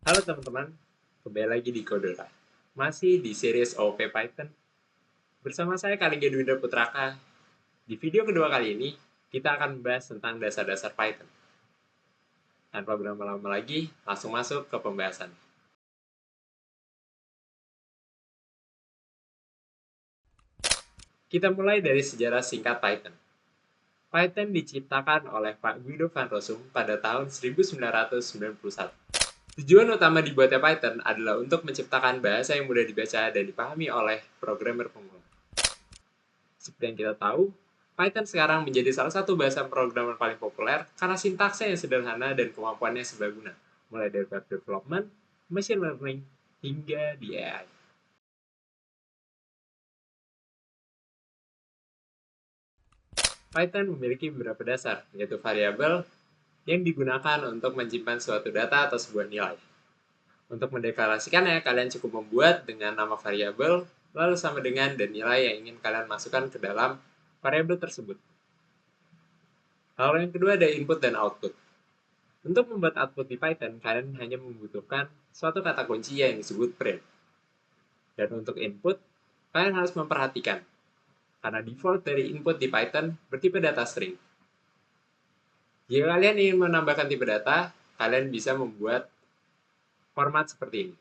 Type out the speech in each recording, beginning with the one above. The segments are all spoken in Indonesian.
Halo teman-teman, kembali lagi di Kodora. Masih di series OOP Python. Bersama saya Kaligya Dwindra Putraka. Di video kedua kali ini, kita akan membahas tentang dasar-dasar Python. Tanpa berlama-lama lagi, langsung masuk ke pembahasan. Kita mulai dari sejarah singkat Python. Python diciptakan oleh Pak Guido van Rossum pada tahun 1991. Tujuan utama dibuatnya Python adalah untuk menciptakan bahasa yang mudah dibaca dan dipahami oleh programmer pemula. Seperti yang kita tahu, Python sekarang menjadi salah satu bahasa pemrograman paling populer karena sintaksnya yang sederhana dan kemampuannya serbaguna, mulai dari web development, machine learning, hingga di AI. Python memiliki beberapa dasar, yaitu variabel yang digunakan untuk menyimpan suatu data atau sebuah nilai. Untuk mendeklarasikannya, kalian cukup membuat dengan nama variabel, lalu sama dengan dan nilai yang ingin kalian masukkan ke dalam variabel tersebut. Lalu yang kedua ada input dan output. Untuk membuat output di Python, kalian hanya membutuhkan suatu kata kunci yang disebut print. Dan untuk input, kalian harus memperhatikan, karena default dari input di Python bertipe data string. Jika kalian ingin menambahkan tipe data, kalian bisa membuat format seperti ini.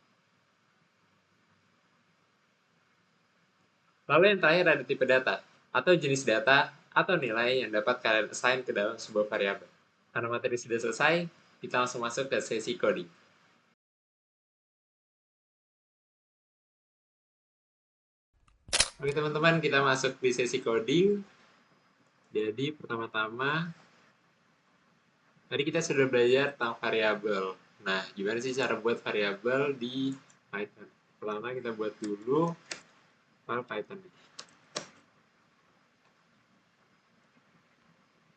Lalu yang terakhir ada tipe data, atau jenis data, atau nilai yang dapat kalian assign ke dalam sebuah variabel. Karena materi sudah selesai, kita langsung masuk ke sesi coding. Oke teman-teman, kita masuk di sesi coding. Jadi pertama-tama, tadi kita sudah belajar tentang variabel. Nah, gimana sih cara buat variabel di Python? Pertama kita buat dulu file Python.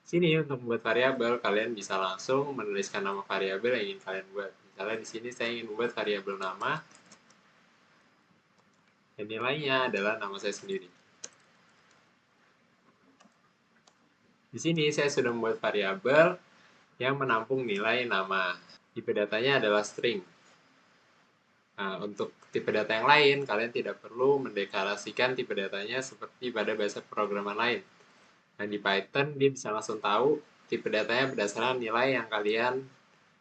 Sini untuk membuat variabel, kalian bisa langsung menuliskan nama variabel yang ingin kalian buat. Misalnya di sini saya ingin membuat variabel nama, dan nilainya adalah nama saya sendiri. Di sini saya sudah membuat variabel yang menampung nilai nama. Tipe datanya adalah string. Nah, untuk tipe data yang lain, kalian tidak perlu mendeklarasikan tipe datanya seperti pada bahasa programan lain. Nah, di Python, dia bisa langsung tahu tipe datanya berdasarkan nilai yang kalian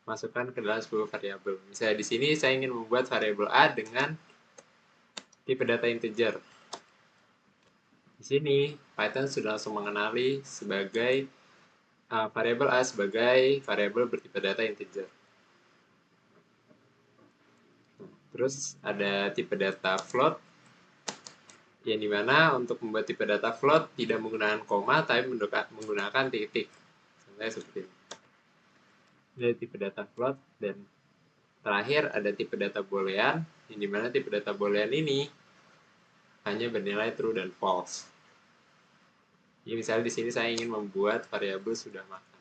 masukkan ke dalam sebuah variabel. Misalnya di sini saya ingin membuat variabel A dengan tipe data integer. Di sini, Python sudah langsung mengenali sebagai variabel A sebagai variabel bertipe data integer. Terus ada tipe data float, yang dimana untuk membuat tipe data float tidak menggunakan koma, tapi menggunakan titik. Contohnya seperti ini. Ini ada tipe data float, dan terakhir ada tipe data boolean, yang dimana tipe data boolean ini hanya bernilai true dan false. Jadi misalnya di sini saya ingin membuat variabel sudah makan.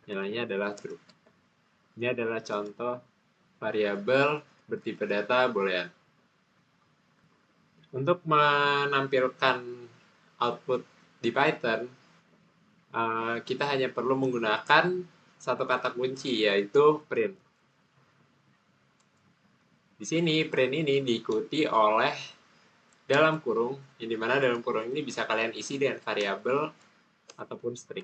Nilainya adalah true. Ini adalah contoh variabel bertipe data boolean. Untuk menampilkan output di Python, kita hanya perlu menggunakan satu kata kunci, yaitu print. Di sini, print ini diikuti oleh dalam kurung, yang dimana dalam kurung ini bisa kalian isi dengan variabel ataupun string.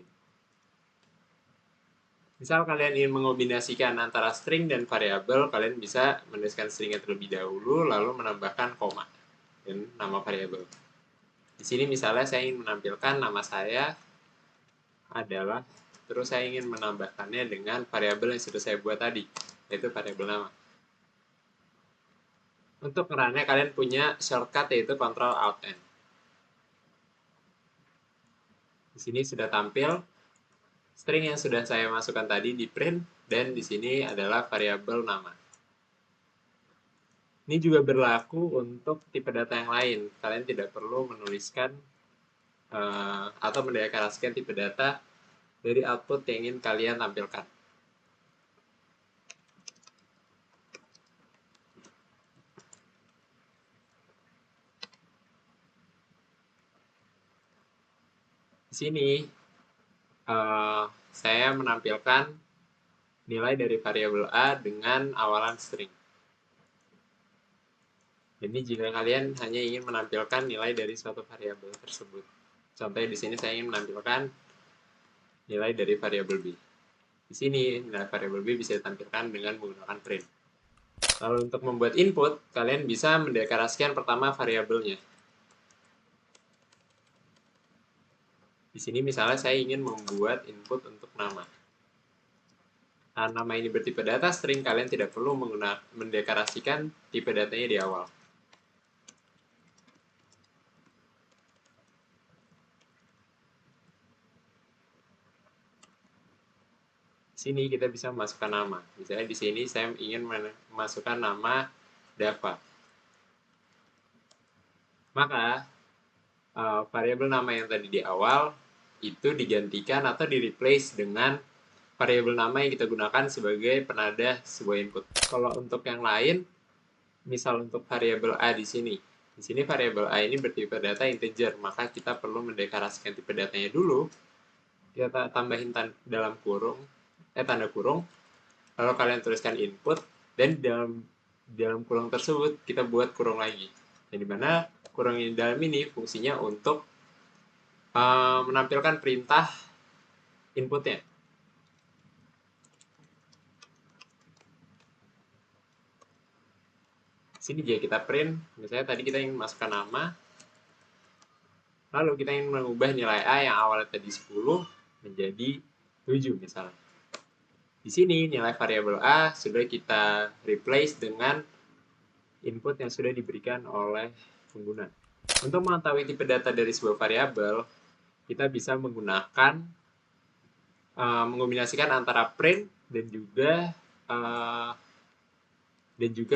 Misal kalian ingin mengombinasikan antara string dan variabel, kalian bisa menuliskan stringnya terlebih dahulu, lalu menambahkan koma dan nama variabel. Di sini misalnya saya ingin menampilkan nama saya adalah, terus saya ingin menambahkannya dengan variabel yang sudah saya buat tadi, yaitu variabel nama. Untuk ngerunnya kalian punya shortcut yaitu Ctrl Alt N. Di sini sudah tampil string yang sudah saya masukkan tadi di print, dan di sini adalah variabel nama. Ini juga berlaku untuk tipe data yang lain. Kalian tidak perlu menuliskan atau mendeklarasikan tipe data dari output yang ingin kalian tampilkan. Di sini saya menampilkan nilai dari variabel A dengan awalan string. Jadi jika kalian hanya ingin menampilkan nilai dari suatu variabel tersebut. Contohnya di sini saya ingin menampilkan nilai dari variabel B. Di sini nilai variabel B bisa ditampilkan dengan menggunakan print. Lalu untuk membuat input, kalian bisa mendeklarasikan pertama variabelnya. Di sini misalnya saya ingin membuat input untuk nama. Nah, nama ini bertipe data string, kalian tidak perlu mendeklarasikan tipe datanya di awal. Di sini kita bisa memasukkan nama. Misalnya di sini saya ingin memasukkan nama Dava. Maka variabel nama yang tadi di awal itu digantikan atau di-replace dengan variabel nama yang kita gunakan sebagai penada sebuah input. Kalau untuk yang lain, misal untuk variabel A di sini variabel A ini bertipe data integer, maka kita perlu mendeklarasikan tipe datanya dulu. Kita tambahin dalam kurung, tanda kurung, lalu kalian tuliskan input, dan dalam kurung tersebut kita buat kurung lagi. Yang dimana kurung di dalam ini fungsinya untuk menampilkan perintah inputnya. Sini jika kita print, misalnya tadi kita ingin masukkan nama, lalu kita ingin mengubah nilai A yang awalnya tadi 10 menjadi 7 misalnya. Di sini nilai variabel A sudah kita replace dengan input yang sudah diberikan oleh pengguna. Untuk mengetahui tipe data dari sebuah variabel, kita bisa menggunakan mengombinasikan antara print dan juga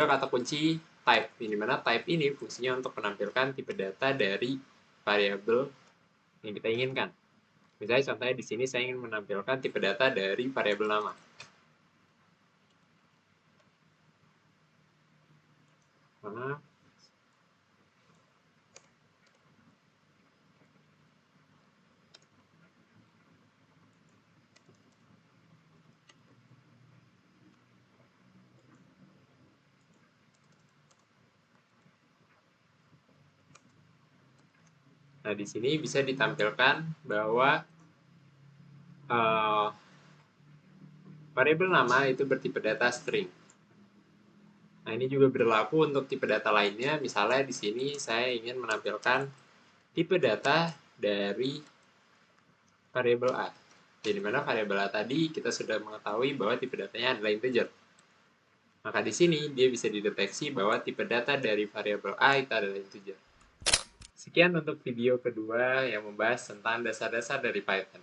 kata kunci type, di mana type ini fungsinya untuk menampilkan tipe data dari variabel yang kita inginkan. Misalnya contohnya di sini saya ingin menampilkan tipe data dari variabel nama. Maaf. Nah, di sini bisa ditampilkan bahwa variabel nama itu bertipe data string. Nah, ini juga berlaku untuk tipe data lainnya. Misalnya di sini saya ingin menampilkan tipe data dari variabel A. Jadi mana variabel A tadi kita sudah mengetahui bahwa tipe datanya adalah integer. Maka di sini dia bisa dideteksi bahwa tipe data dari variabel A itu adalah integer. Sekian untuk video kedua yang membahas tentang dasar-dasar dari Python.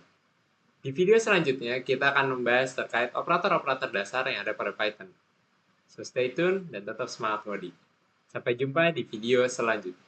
Di video selanjutnya, kita akan membahas terkait operator-operator dasar yang ada pada Python. So stay tune dan tetap semangat ngoding. Sampai jumpa di video selanjutnya.